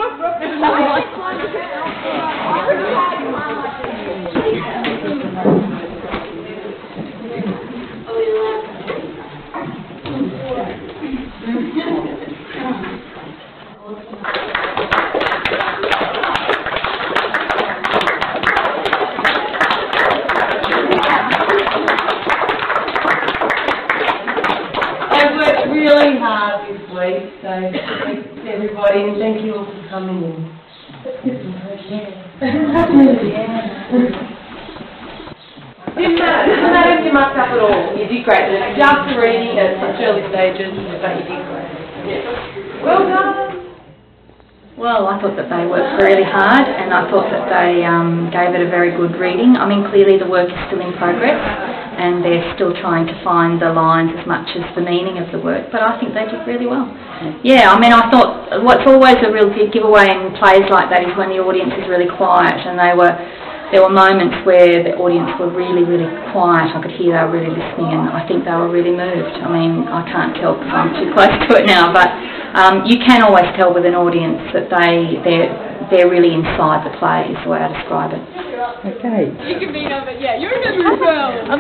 I've worked really hard this week, so thanks to everybody and thank you all for coming in. Let's get some fresh air. Didn't matter if you mucked up at all. You did great. It's just reading at such early stages, but you did great. Yeah. Well done. Well, I thought that they worked really hard and I thought that they gave it a very good reading. I mean, clearly the work is still in progress and they're still trying to find the lines as much as the meaning of the work, but I think they did really well. Yeah, I mean, I thought what's always a real big giveaway in plays like that is when the audience is really quiet, and there were moments where the audience were really, really quiet. I could hear they were really listening and I think they were really moved. I mean, I can't tell because I'm too close to it now, but you can always tell with an audience that they're really inside the play is the way I describe it. Okay. You can be over, yeah, you're going to do well. I'm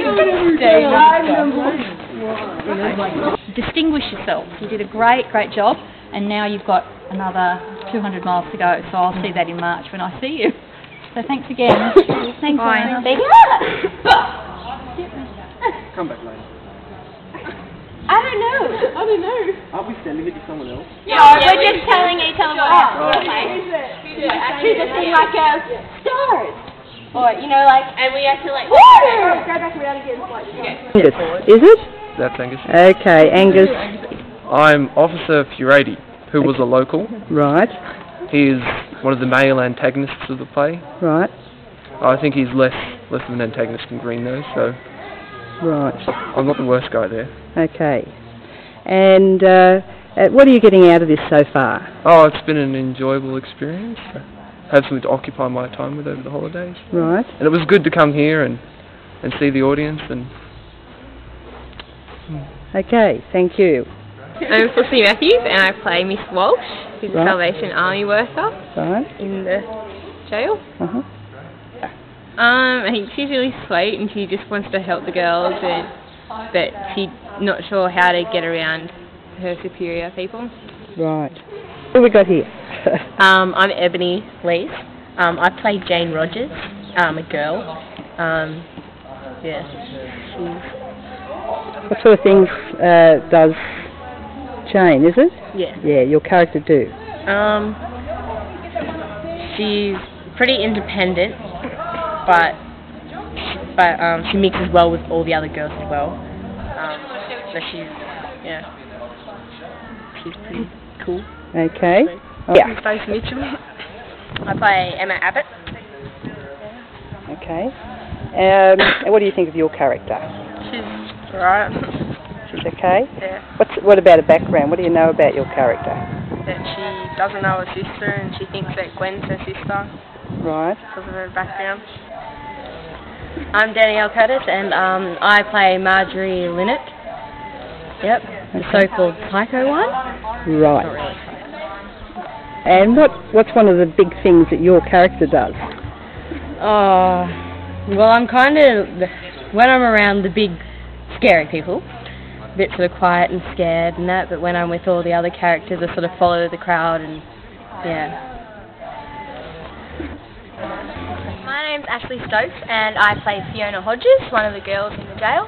distinguish yourself. You did a great job, and now you've got another 200 miles to go, so I'll see that in March when I see you. So thanks again. Thanks, Alana. Come back later. I don't know. Aren't we sending it to someone else? No, we're just telling each other what we're playing. Actually, just seem like stars. Or, you know, like, and we have to, like, water! Go back around again. Angus, is it? That's Angus. Okay, Angus. I'm Officer Furady, who was a local. Right, He is one of the male antagonists of the play. right, I think he's less of an antagonist than Green though, so right. I'm not the worst guy there. Okay. And what are you getting out of this so far? Oh, it's been an enjoyable experience. I have something to occupy my time with over the holidays. Right. And it was good to come here and see the audience and... Okay, thank you. I'm Felicity Matthews and I play Miss Walsh, who's a Right. Salvation Army worker Right. in the jail. Uh-huh. I think she's really sweet and she just wants to help the girls, but she's not sure how to get around her superior people. Right. What have we got here? I'm Ebony Lees. I play Jane Rogers, a girl. What sort of things does Jane, is it? Yeah. Yeah, your character do. She's pretty independent, but she mixes well with all the other girls as well. So she's pretty cool. Okay. So, Yeah. Faith Mitchell. I play Emma Abbott. Okay. And what do you think of your character? She's alright. She's okay? Yeah. What about her background? What do you know about your character? That she doesn't know her sister and she thinks that Gwen's her sister Right. because of her background. I'm Danielle Curtis and I play Marjorie Linnett. Yep, the so-called psycho one. Right. And what's one of the big things that your character does? Oh, well, I'm kind of, when I'm around the big scary people, a bit sort of quiet and scared and that, but when I'm with all the other characters I sort of follow the crowd and, yeah. My name's Ashley Stokes and I play Fiona Hodges, one of the girls in the jail.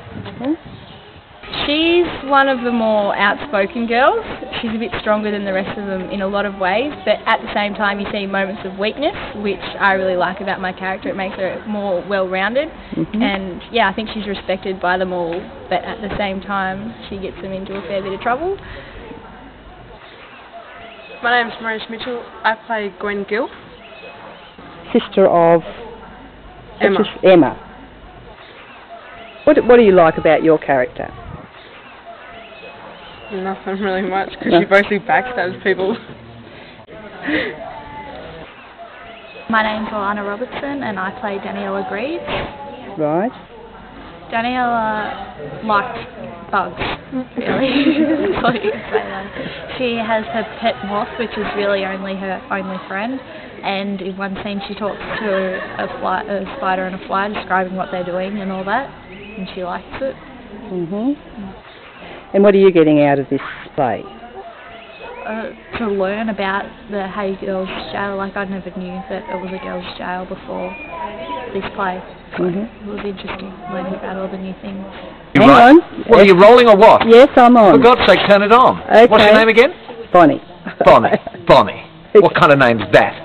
She's one of the more outspoken girls. She's a bit stronger than the rest of them in a lot of ways, but at the same time you see moments of weakness, which I really like about my character. It makes her more well-rounded, and yeah, I think she's respected by them all, but at the same time she gets them into a fair bit of trouble. My name's Maurice Mitchell. I play Gwen Gill. Sister of Emma. Emma. What do you like about your character? Nothing really much, because she basically backstabs people. My name's Alana Robertson and I play Daniela Greaves. Right. Daniela liked bugs, really. That's all you can say about it. She has her pet moth, which is really only her only friend. And in one scene she talks to a spider and a fly, describing what they're doing and all that, and she likes it. And what are you getting out of this play? To learn about the Hay Girls Jail. Like, I never knew that it was a girls' jail before this play. So it was interesting learning about all the new things. Hang on. Well, are you rolling or what? Yes, I'm on. For God's sake, turn it on. Okay. What's your name again? Bonnie. Bonnie. What kind of name's that?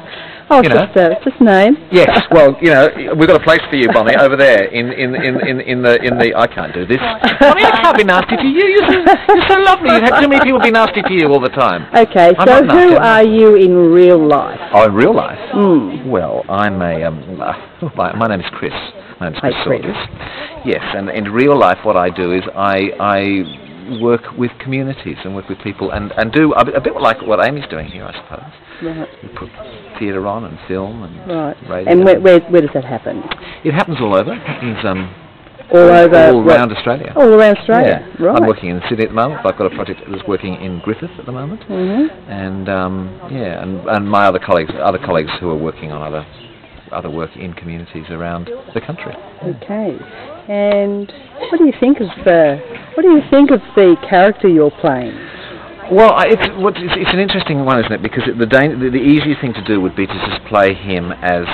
Oh, You know? just name. Yes, well, you know, we've got a place for you, Bonnie, over there in the. I can't do this. Bonnie, I can't be nasty to you. You're so lovely. You've had too many people be nasty to you all the time. Okay, I'm so not nasty, who am I? are you in real life? Oh, in real life? Well, I'm a. My name is Chris. My name's Chris Saunders. Yes, and in real life, what I do is I work with communities and work with people and do a bit like what Amy's doing here, I suppose. Right. We put theatre on and film and radio. And where does that happen? It happens all over. It happens all around Australia. All around Australia, Yeah. right. I'm working in Sydney at the moment, but I've got a project that's working in Griffith at the moment. And and my other colleagues who are working on other work in communities around the country. Okay. And what do you think of the character you're playing? Well, it's an interesting one, isn't it? Because the easiest thing to do would be to just play him as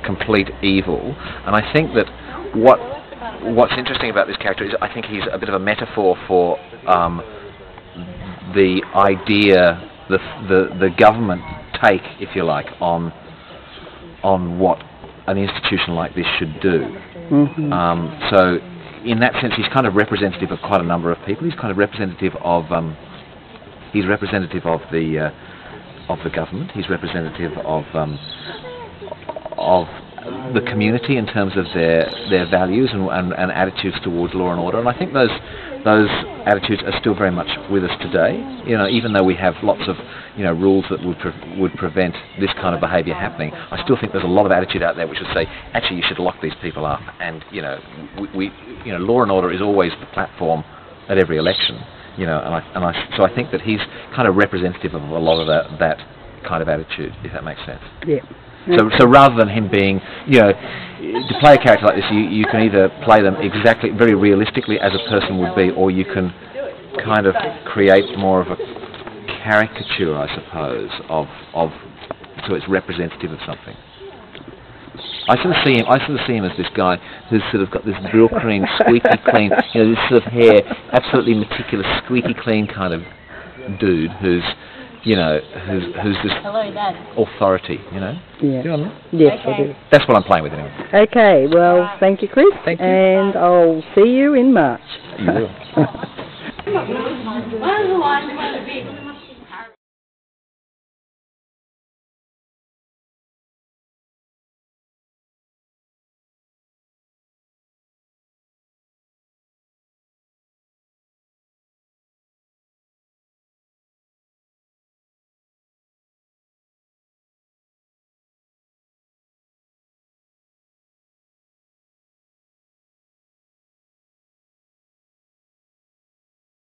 complete evil. And I think that what's interesting about this character is I think he's a bit of a metaphor for the idea the government take, if you like, on what an institution like this should do. So in that sense, he's kind of representative of quite a number of people. He's kind of representative of the government. He's representative of the community in terms of their values and attitudes towards law and order. And I think those attitudes are still very much with us today. You know, even though we have lots of rules that would prevent this kind of behaviour happening, I still think there's a lot of attitude out there which would say, actually, you should lock these people up. And law and order is always the platform at every election. So I think that he's kind of representative of a lot of that kind of attitude, if that makes sense. Yeah. So rather than him being, to play a character like this, you can either play them exactly, very realistically as a person would be, or you can kind of create more of a caricature, I suppose, so it's representative of something. I sort of see him as this guy who's sort of got this real clean, squeaky clean, this sort of hair, absolutely meticulous, squeaky clean kind of dude who's this authority, Yeah. Do you know what I mean? Yes, I do. That's what I'm playing with anyway. Okay, well, thank you, Chris. Thank you. And I'll see you in March. You will.